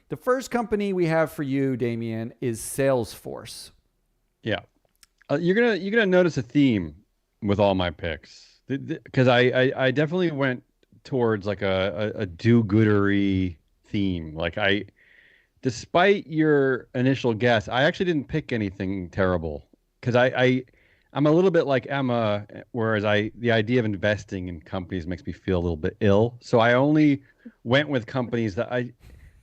The first company we have for you, Damion, is Salesforce. Yeah. You're gonna notice a theme with all my picks because I definitely went towards like a do-goodery theme. Despite your initial guess, I actually didn't pick anything terrible because I'm a little bit like Emma, whereas the idea of investing in companies makes me feel a little bit ill. So I only went with companies that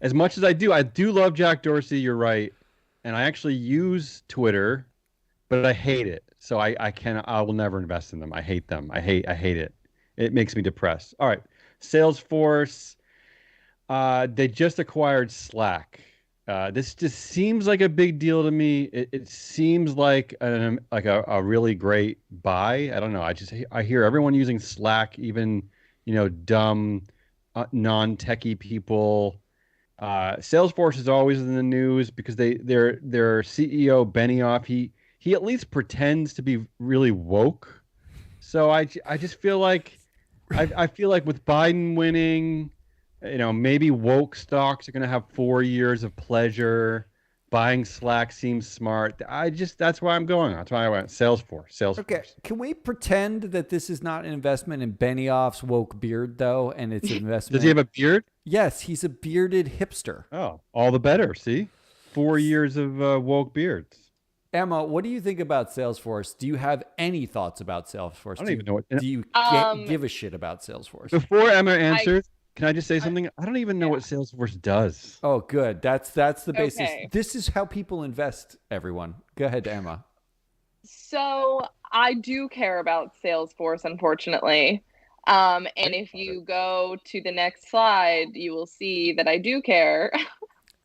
as much as I do love Jack Dorsey. You're right, and I actually use Twitter, but I hate it. So I will never invest in them. I hate them. I hate it. It makes me depressed. All right, Salesforce. They just acquired Slack. This just seems like a big deal to me. It seems like a really great buy. I don't know. I hear everyone using Slack, even dumb, non-techie people. Salesforce is always in the news because their CEO Benioff, he at least pretends to be really woke. So I just feel like I feel like with Biden winning, maybe woke stocks are going to have 4 years of pleasure. Buying Slack seems smart. That's why I'm going. That's why I went Salesforce. Okay, Salesforce. can we pretend that this is not an investment in Benioff's woke beard, though, and it's an Does he have investment? a beard? Yes, he's a bearded hipster. Oh, all the better. See, 4 years of woke beards. Emma, what do you think about Salesforce? Do you have any thoughts about I Salesforce? don't even know what. Do you Um, give a shit about Salesforce? Before Emma I, answers, can I just say I something? I don't even know yeah. what Salesforce does. Oh, good. That's the basis. Okay. This is how people invest, everyone. Go ahead, Emma. So I do care about Salesforce, unfortunately. And Write if about it. you go to the next slide, you will see that I do care.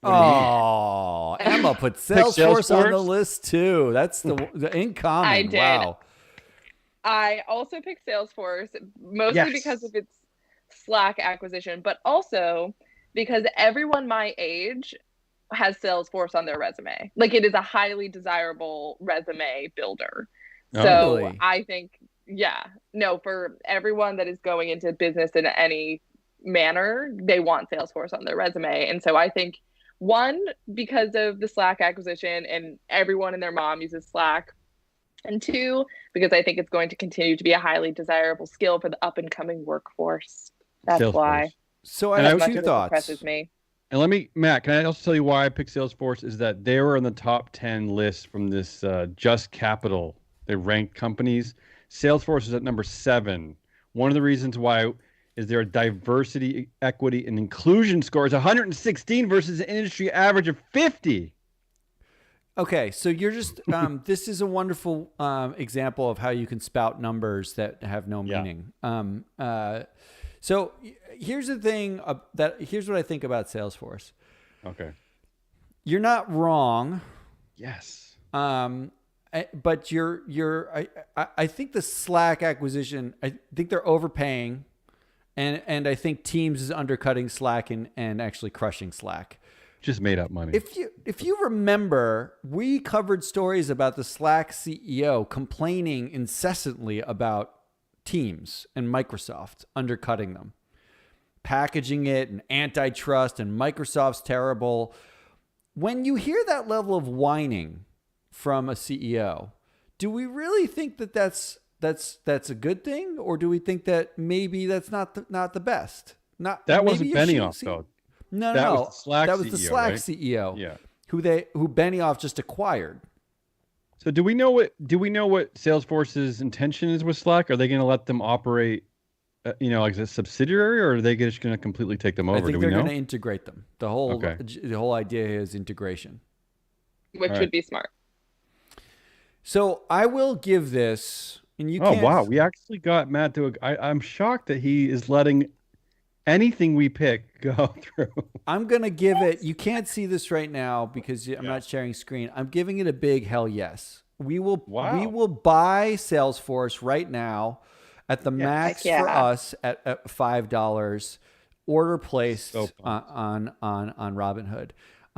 What do you mean? Oh, Emma put Pick Salesforce on the Salesforce? list too. That's the I incoming. did. Wow. I also picked Salesforce mostly because Yes. of its Slack acquisition, but also because everyone my age has Salesforce on their resume. Like it is a highly desirable resume builder. Oh, So Really? I think, yeah, no, for everyone that is going into business in any manner, they want Salesforce on their resume. And so I think one, because of the Slack acquisition and everyone and their mom uses Slack, and two, because I think it's going to continue to be a highly desirable skill for the up and coming workforce. That's why, Salesforce. So I And as have I much two as it depresses thoughts. me. and let me, Matt, can I also tell you why I picked Salesforce? Is that they were in the top 10 list from this Just Capital. They ranked companies. Salesforce is at number 7. One of the reasons why is their diversity, equity, and inclusion score is 116 versus an industry average of 50. Okay, so you're just this is a wonderful example of how you can spout numbers that have no Yeah. meaning. So here's the thing here's what I think about Salesforce. Okay. You're not wrong, Yes. but I think the Slack acquisition. I think they're overpaying, and I think Teams is undercutting Slack and actually crushing Slack. Just made up money. If you remember, we covered stories about the Slack CEO complaining incessantly about Teams and Microsoft undercutting them, packaging it and antitrust and Microsoft's terrible. When you hear that level of whining from a CEO, do we really think that that's a good thing, or do we think that maybe that's not the best? Not That maybe wasn't you should Benioff, see. though. No, no, That was the no. Slack That was the CEO, Slack right? CEO Yeah. who Benioff just acquired. So do we know what Salesforce's intention is with Slack? Are they going to let them operate, like a subsidiary, or are they just going to completely take them I over? Do think we they're going know? to integrate them. Okay. The whole idea is integration. All Which right. would be smart. So I will give this, and you Oh, can't. wow. We actually got Matt to. I'm shocked that he is letting anything we pick go through. I'm going to give it. You can't see this right now because I'm Yeah. not sharing screen. I'm giving it a big hell yes. We will. We Wow. will buy Salesforce right now at the Yes. Heck max for yeah. us at $5. Order placed So pumped. on Robinhood.